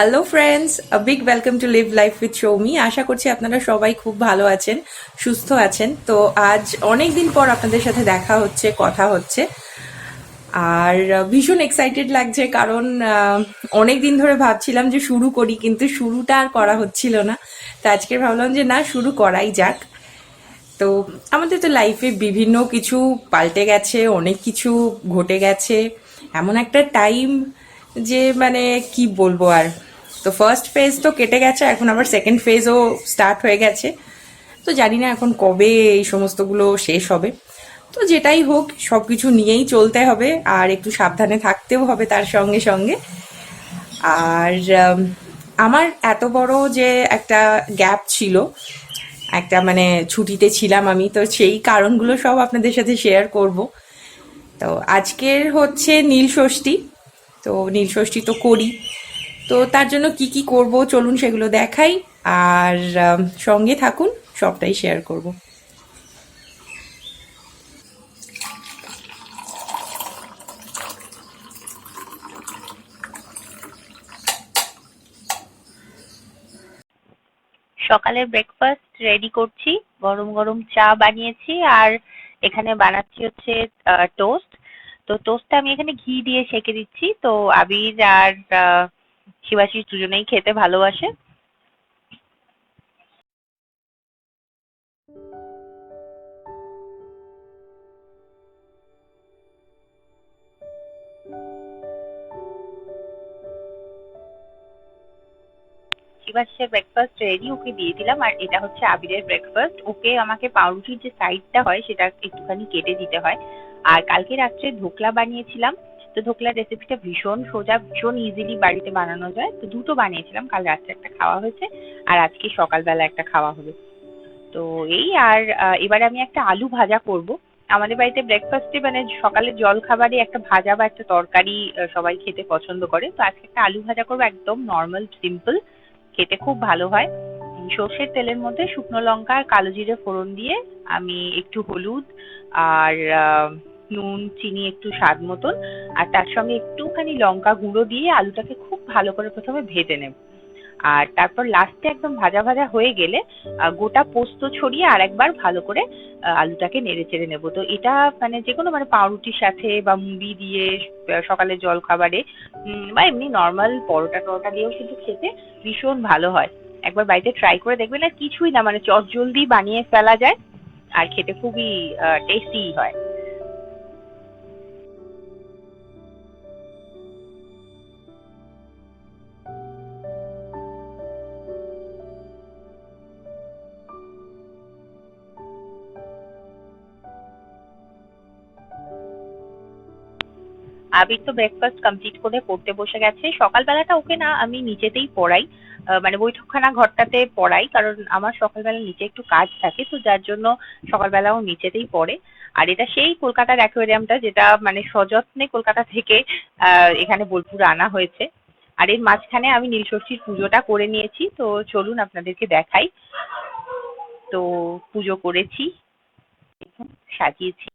Hello friends, big welcome to live life with Soumi. আশা করছি আপনারা সবাই খুব ভালো আছেন, সুস্থ আছেন। তো আজ অনেক দিন পর আপনাদের সাথে দেখা হচ্ছে, কথা হচ্ছে। আর ভীষণ এক্সাইটেড লাগছে, কারণ অনেক দিন ধরে ভাবছিলাম যে শুরু করি, কিন্তু শুরুটা আর করা হচ্ছিল না। তো আজকে ভাবলাম যে না, শুরু করাই যাক। তো আমাদের তো লাইফে বিভিন্ন কিছু পাল্টে গেছে, অনেক কিছু ঘটে গেছে। এমন একটা টাইম যে মানে কি বলবো আর। তো ফার্স্ট ফেজ তো কেটে গেছে, এখন আবার সেকেন্ড ফেজও স্টার্ট হয়ে গেছে। তো জানি না এখন কবে এই সমস্তগুলো শেষ হবে। তো যেটাই হোক, সব কিছু নিয়েই চলতে হবে, আর একটু সাবধানে থাকতেও হবে তার সঙ্গে সঙ্গে। আর আমার এত বড় যে একটা গ্যাপ ছিল, একটা মানে ছুটিতে ছিলাম আমি, তো সেই কারণগুলো সব আপনাদের সাথে শেয়ার করব। তো আজকের হচ্ছে নীল ষষ্ঠী। তো নীল ষষ্ঠী তো করি, তো তার জন্য কি কি করব চলুন সেগুলো দেখাই। আর সঙ্গে থাকুন, সবটাই শেয়ার করব। সকালের ব্রেকফাস্ট রেডি করছি। গরম গরম চা বানিয়েছি আর এখানে বানাচ্ছি হচ্ছে টোস্ট। তো টোস্টটা আমি এখানে ঘি দিয়ে সেঁকে দিচ্ছি। তো আবির আর শিবাশিস দুজনেই খেতে ভালোবাসে। শিবাশিসের ব্রেকফাস্ট রেডি, ওকে দিয়ে দিলাম। আর এটা হচ্ছে আবিরের ব্রেকফাস্ট। ওকে আমাকে পাউরুটির যে সাইডটা হয় সেটা একটুখানি কেটে দিতে হয়। আর কালকে রাত্রে ধোকলা বানিয়েছিলাম। তো ধোকলার রেসিপিটা ভীষণ সোজা, ভীষণ ইজিলি বাড়িতে বানানো যায়। তো দুটো বানিয়েছিলাম, কাল রাত্রে একটা খাওয়া হয়েছে আর আজকে সকালবেলা একটা খাওয়া হলো। তো এই আর এবারে আমি একটা আলু ভাজা করব। আমাদের বাড়িতে ব্রেকফাস্টে মানে সকালের জল খাবারে একটা ভাজা বা একটা তরকারি সবাই খেতে পছন্দ করে। তো আজকে একটা আলু ভাজা করবো, একদম নর্মাল সিম্পল, খেতে খুব ভালো হয়। সর্ষের তেলের মধ্যে শুকনো লঙ্কা আর কালো জিরে ফোড়ন দিয়ে আমি একটু হলুদ আর নুন চিনি একটু স্বাদ মতন আর তার সঙ্গে একটুখানি লঙ্কা গুঁড়ো দিয়ে আলুটাকে খুব ভালো করে প্রথমে ভেজে নেব। আর তারপর লাস্টে একদম ভাজা ভাজা হয়ে গেলে গোটা পোস্ত ছড়িয়ে আরেকবার ভালো করে আলুটাকে নেড়ে চেড়ে নেবো। তো এটা মানে যে কোনো মানে পাউরুটির সাথে বা মুড়ি দিয়ে সকালের জল খাবারে বা এমনি নর্মাল পরোটা টরোটা দিয়েও কিন্তু খেতে ভীষণ ভালো হয়। একবার বাড়িতে ট্রাই করে দেখবেন। আর কিছুই না, মানে চটজলদি বানিয়ে ফেলা যায় আর খেতে খুবই টেস্টি হয়। আবির তো ব্রেকফাস্ট কমপ্লিট করে পড়তে বসে গেছে। সকালবেলাটা ওকে না আমি নিচেতেই পড়াই, মানে বৈঠকখানা ঘরটাতে পড়াই, কারণ আমার সকালবেলা নিচে একটু কাজ থাকে, তো যার জন্য সকালবেলা ও নিচেতেই পড়ে। আর এটা সেই কলকাতার অ্যাকোয়ারিয়ামটা যেটা মানে সযত্নে কলকাতা থেকে এখানে বোলপুরে আনা হয়েছে। আর এর মাঝখানে আমি নীলষষ্ঠীর পুজোটা করে নিয়েছি। তো চলুন আপনাদেরকে দেখাই। তো পুজো করেছি, দেখুন সাজিয়েছি।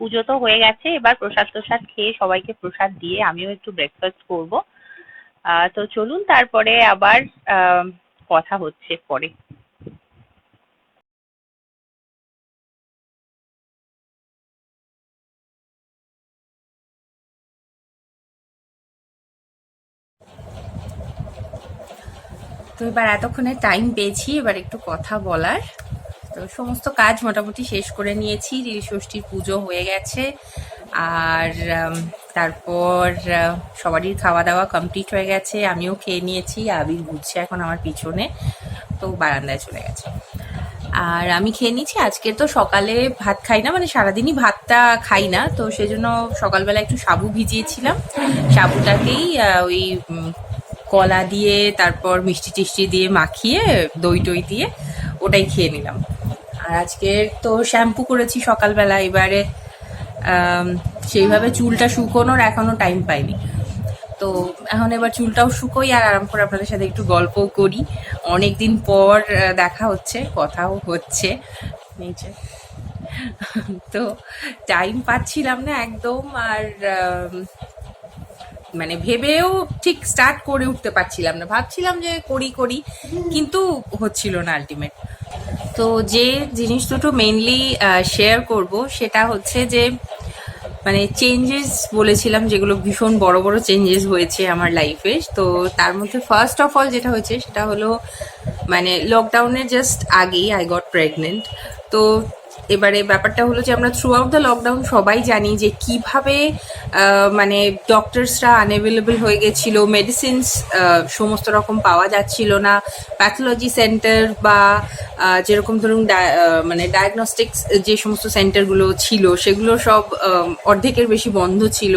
পুজো তো হয়ে গেছে, এবার প্রসাদ টসাদ খেয়ে সবাইকে প্রসাদ দিয়ে আমিও একটু ব্রেকফাস্ট করব। তো চলুন তারপরে আবার আহ কথা হচ্ছে পরে। তো এবার এতক্ষণে টাইম পেয়েছি এবার একটু কথা বলার। তো সমস্ত কাজ মোটামুটি শেষ করে নিয়েছি, নীল ষষ্ঠীর পুজো হয়ে গেছে। আর তারপর সবারই খাওয়া দাওয়া কমপ্লিট হয়ে গেছে, আমিও খেয়ে নিয়েছি। আবির ঘুরছে এখন আমার পিছনে, তো বারান্দায় চলে গেছে। আর আমি খেয়ে নিয়েছি। আজকে তো সকালে ভাত খাই না, মানে সারাদিনই ভাতটা খাই না, তো সেজন্য সকালবেলা একটু সাবু ভিজিয়েছিলাম। সাবুটাকেই ওই কলা দিয়ে, তারপর মিষ্টি টিষ্টি দিয়ে মাখিয়ে, দই টই দিয়ে ওটাই খেয়ে নিলাম। আর আজকে তো শ্যাম্পু করেছি সকালবেলা, এবারে আম, সেইভাবে চুলটা শুকোনোর এখনো টাইম পাইনি। তো এখন এবার চুলটাও শুকোই আর আরাম করে আপনাদের সাথে একটু গল্পও করি। অনেকদিন পর দেখা হচ্ছে, কথাও হচ্ছে নিচে। তো টাইম পাচ্ছিলাম না একদম। আর মানে ভেবেও ঠিক স্টার্ট করে উঠতে পারছিলাম না, ভাবছিলাম যে করি করি, কিন্তু হচ্ছিল না আলটিমেট। তো যে জিনিস দুটো মেইনলি শেয়ার করব সেটা হচ্ছে যে মানে চেঞ্জেস বলেছিলাম, যেগুলো ভীষণ বড় বড় চেঞ্জেস হয়েছে আমার লাইফে। তো তার মধ্যে ফার্স্ট অফ অল যেটা হয়েছে সেটা হলো মানে লকডাউনের জাস্ট আগেই আই গট প্রেগনেন্ট। তো এবারে ব্যাপারটা হলো যে আমরা থ্রু আউট দ্য লকডাউন সবাই জানি যে কিভাবে মানে ডক্টরসরা আনঅ্যাভেলেবল হয়ে গেছিল, মেডিসিনস সমস্ত রকম পাওয়া যাচ্ছিল না, প্যাথোলজি সেন্টার বা যেরকম ধরুন মানে ডায়াগনস্টিক্স যে সমস্ত সেন্টারগুলো ছিল সেগুলো সব অর্ধেকের বেশি বন্ধ ছিল।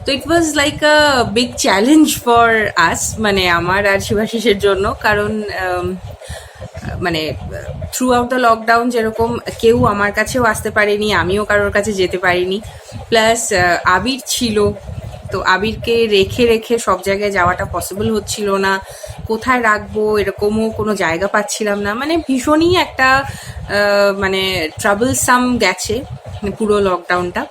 তো it was like a big challenge for us, মানে আমার আর শিবাশিসের জন্য। কারণ মানে থ্রু আউট দ্য লকডাউন যেরকম কেউ আমার কাছেও আসতে পারেনি, আমিও কারোর কাছে যেতে পারিনি, প্লাস আবির ছিল। তো আবিরকে রেখে রেখে সব জায়গায় যাওয়াটা পসিবল হচ্ছিল না, কোথায় রাখবো এরকমও কোনো জায়গা পাচ্ছিলাম না। মানে ভীষণই একটা মানে ট্রাবলসাম গেছে পুরো লকডাউনটা।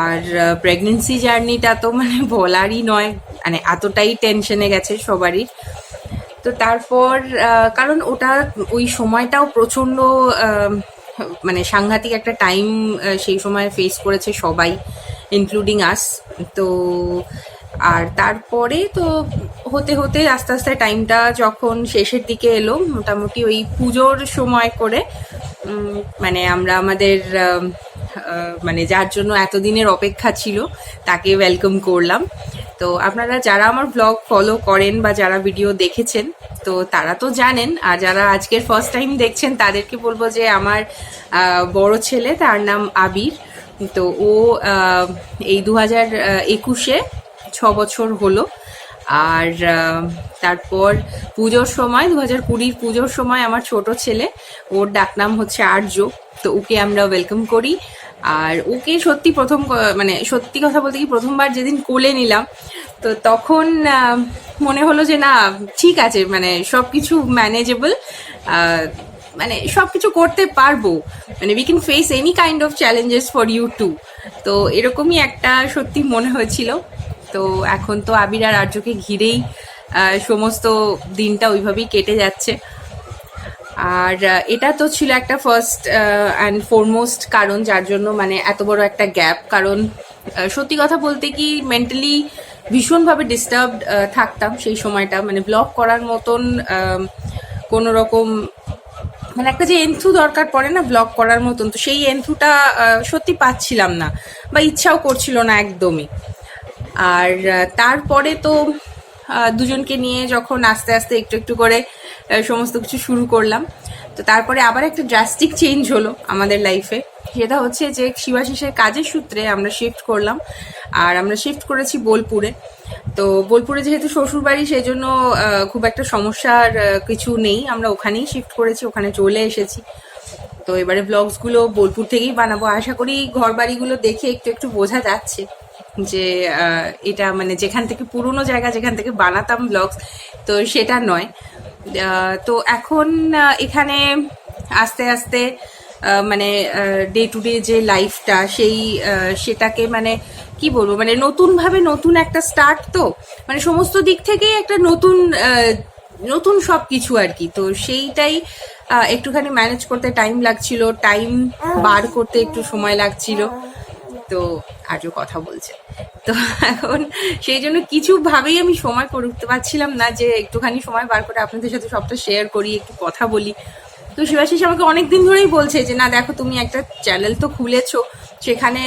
আর প্রেগনেন্সি জার্নিটা তো মানে বলারই নয়, মানে এতটাই টেনশনে গেছে সবারই। তো তারপর কারণ ওটা ওই সময়টাও প্রচণ্ড মানে সাংঘাতিক একটা টাইম সেই সময় ফেস করেছে সবাই, ইনক্লুডিং আস। তো আর তারপরে তো হতে হতে আস্তে আস্তে টাইমটা যখন শেষের দিকে এলো, মোটামুটি ওই পুজোর সময় করে মানে আমরা আমাদের মানে যার জন্য এতদিনের অপেক্ষা ছিল তাকে ওয়েলকাম করলাম। তো আপনারা যারা আমার ব্লগ ফলো করেন বা যারা ভিডিও দেখেছেন তো তারা তো জানেন, আর যারা আজকের ফার্স্ট টাইম দেখছেন তাদেরকে বলবো যে আমার বড় ছেলে, তার নাম আবির। তো ও এই 2021-এ 6 বছর হলো। আর তারপর পুজোর সময় 2020 পুজোর সময় আমার ছোট ছেলে, ওর ডাকনাম হচ্ছে আর্য। তো ওকে আমরা ওয়েলকাম করি। আর ওকে সত্যি মানে সত্যি কথা বলতে কি প্রথমবার যেদিন কোলে নিলাম, তো তখন মনে হলো যে না ঠিক আছে, মানে সব কিছু ম্যানেজেবল, মানে সব কিছু করতে পারবো, মানে we can face any kind of challenges for you too. তো এরকমই একটা সত্যি মনে হয়েছিল। তো এখন তো আবির আর আর্যকে ঘিরেই সমস্ত দিনটা ওইভাবেই কেটে যাচ্ছে। আর এটা তো ছিল একটা ফার্স্ট অ্যান্ড ফরমোস্ট কারণ যার জন্য মানে এত বড় একটা গ্যাপ। কারণ সত্যি কথা বলতে কি মেন্টালি ভীষণভাবে ডিস্টার্বড থাকতাম সেই সময়টা, মানে ব্লগ করার মতন কোনো রকম মানে একটা যে এন্থু দরকার পড়ে না ব্লগ করার মতন, তো সেই এন্থুটা সত্যি পাচ্ছিলাম না বা ইচ্ছাও করছিল না একদমই। আর তারপরে তো দুজনকে নিয়ে যখন আস্তে আস্তে একটু একটু করে সমস্ত কিছু শুরু করলাম, তো তারপরে আবার একটা ড্রাস্টিক চেঞ্জ হলো আমাদের লাইফে। সেটা হচ্ছে যে শিবাশিসের কাজের সূত্রে আমরা শিফট করলাম, আর আমরা শিফট করেছি বোলপুরে। তো বোলপুরে যেহেতু শ্বশুরবাড়ি, সেই জন্য খুব একটা সমস্যার কিছু নেই, আমরা ওখানেই শিফট করেছি, ওখানে চলে এসেছি। তো এবারে ব্লগসগুলো বোলপুর থেকেই বানাবো। আশা করি ঘর বাড়িগুলো দেখে একটু একটু বোঝা যাচ্ছে যে এটা মানে যেখান থেকে পুরনো জায়গা যেখান থেকে বানাতাম ব্লগস, তো সেটা নয়। তো এখন এখানে আস্তে আস্তে মানে ডে টু ডে যে লাইফটা সেটাকে মানে কি বলবো, মানে নতুনভাবে নতুন একটা স্টার্ট, তো মানে সমস্ত দিক থেকেই একটা নতুন নতুন সব কিছু আর কি। তো সেইটাই একটুখানি ম্যানেজ করতে টাইম লাগছিল, টাইম বার করতে একটু সময় লাগছিল। তো আজও কথা বলছে, তো এখন সেই জন্য কিছুভাবেই আমি সময় করে উঠতে পারছিলাম না যে একটুখানি সময় বার করে আপনাদের সাথে সবটা শেয়ার করি, একটু কথা বলি। তো শিবাশিস আমাকে অনেক দিন ধরেই বলছে যে না দেখো তুমি একটা চ্যানেল তো খুলেছো, সেখানে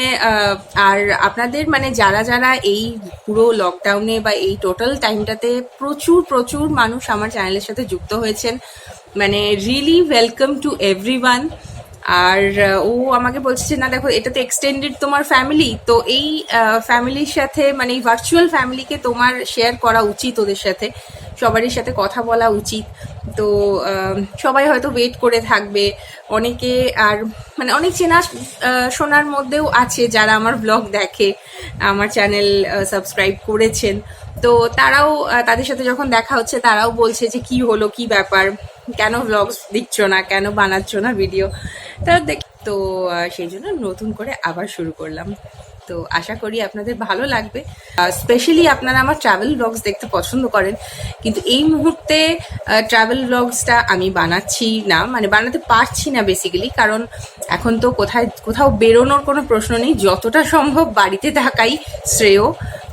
আর আপনাদের মানে যারা যারা এই পুরো লকডাউনে বা এই টোটাল টাইমটাতে প্রচুর প্রচুর মানুষ আমার চ্যানেলের সাথে যুক্ত হয়েছেন, মানে রিয়েলি ওয়েলকাম টু এভরিওয়ান। আর ও আমাকে বলছে যে না দেখো, এটা তো এক্সটেন্ডেড তোমার ফ্যামিলি, তো এই ফ্যামিলির সাথে মানে এই ভার্চুয়াল ফ্যামিলিকে তোমার শেয়ার করা উচিত, ওদের সাথে সবারই সাথে কথা বলা উচিত। তো সবাই হয়তো ওয়েট করে থাকবে, অনেকে আর মানে অনেক চেনা শোনার মধ্যেও আছে যারা আমার ব্লগ দেখে, আমার চ্যানেল সাবস্ক্রাইব করেছেন। তো তারাও তাদের সাথে যখন দেখা হচ্ছে তারাও বলছে যে কি হলো, কি ব্যাপার, কেন ব্লগস দিচ্ছ না, কেন বানাচ্ছ না ভিডিও। তো সেই জন্য নতুন করে আবার শুরু করলাম। তো আশা করি আপনাদের ভালো লাগবে। স্পেশালি আপনারা আমার ট্রাভেল ব্লগস দেখতে পছন্দ করেন, কিন্তু এই মুহূর্তে ট্রাভেল ব্লগসটা আমি বানাচ্ছি না, মানে বানাতে পারছি না বেসিক্যালি, কারণ এখন তো কোথাও বেরোনোর কোনো প্রশ্ন নেই, যতটা সম্ভব বাড়িতে থাকাই শ্রেয়।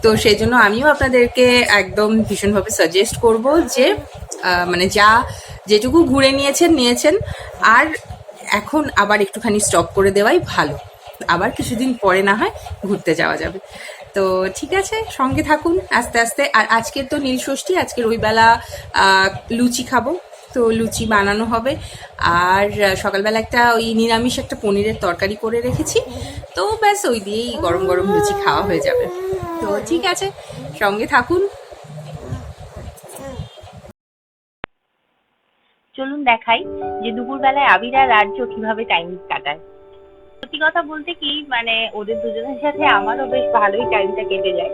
তো সেই জন্য আমিও আপনাদেরকে একদম ভীষণভাবে সাজেস্ট করব যে মানে যেটুকু ঘুরে নিয়েছেন, আর এখন আবার একটুখানি স্টপ করে দেওয়াই ভালো। আবার কিছুদিন পরে না হয় ঘুরতে যাওয়া যাবে। তো ঠিক আছে, সঙ্গে থাকুন আস্তে আস্তে। আর আজকের তো নীল ষষ্ঠী, আজকের ওই বেলা লুচি খাবো, তো লুচি বানানো হবে। আর সকালবেলা একটা ওই নিরামিষ একটা পনিরের তরকারি করে রেখেছি, তো ব্যাস ওই দিয়েই গরম গরম লুচি খাওয়া হয়ে যাবে। তো ঠিক আছে, সঙ্গে থাকুন। চলুন দেখাই যে দুপুরবেলায় আবির আর রাজ্য কিভাবে টাইম কাটায়। সত্যি কথা বলতে কি, মানে ওদের দুজনের সাথে আমারও বেশ ভালোই টাইমটা কেটে যায়,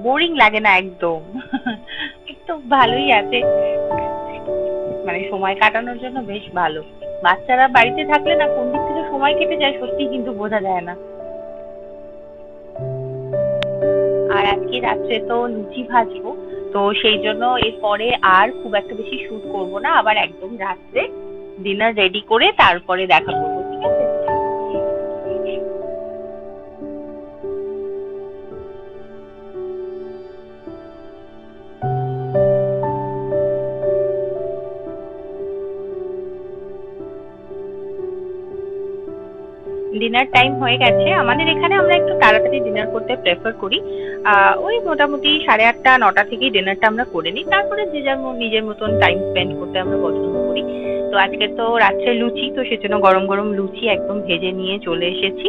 বোরিং লাগে না একদম। একটু ভালোই আছে, মানে সময় কাটানোর জন্য বেশ ভালো। বাচ্চারা বাড়িতে থাকলে না কোন দিক থেকে সময় কেটে যায় সত্যি কিন্তু বোঝা যায় না। আর আজকে রাত্রে তো লুচি ভাজবো, তো সেই জন্য এরপরে আর খুব একটা বেশি শুট করব না, আবার একদম রাত্রে ডিনার রেডি করে তারপরে দেখা করবো, ঠিক আছে? ডিনার টাইম হয়ে গেছে আমাদের এখানে, আমরা একটু তাড়াতাড়ি ডিনার করতে প্রেফার করি। ওই মোটামুটি 8:30 9টা থেকেই ডিনারটা আমরা করে নিই, তারপরে যে যার নিজের মতন টাইম স্পেন্ড করতে আমরা পছন্দ করি। তো আজকে তো রাত্রে লুচি, তো সেজন্য গরম গরম লুচি একদম ভেজে নিয়ে চলে এসেছি।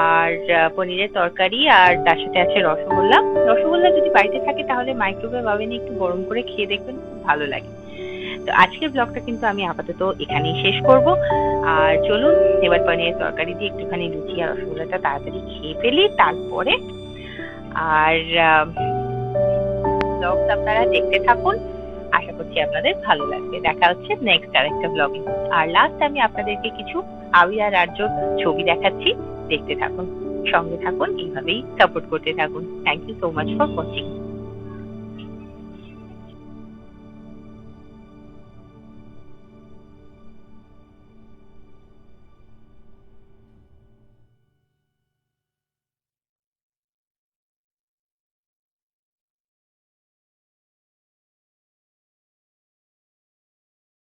আর পনিরের তরকারি, আর তার সাথে আছে রসগোল্লা। রসগোল্লা যদি বাড়িতে থাকে তাহলে মাইক্রোওয়েভ ওভেনে একটু গরম করে খেয়ে দেখবেন, খুব ভালো লাগে। তো আজকের ব্লগটা কিন্তু আমি আপাতত এখানেই শেষ করব। আর চলুন এবার পনিরের তরকারি দিয়ে একটুখানি লুচি আর রসগোল্লাটা তাড়াতাড়ি খেয়ে ফেলি, তারপরে আর ব্লগটা আপনারা দেখতে থাকুন, আশা করছি আপনাদের ভালো লাগবে। দেখা হচ্ছে নেক্সট আরেকটা ব্লগে। আর লাস্ট আমি আপনাদেরকে কিছু আবির আর আর্যর ছবি দেখাচ্ছি, দেখতে থাকুন, সঙ্গে থাকুন, এইভাবেই সাপোর্ট করতে থাকুন। Thank you so much for watching.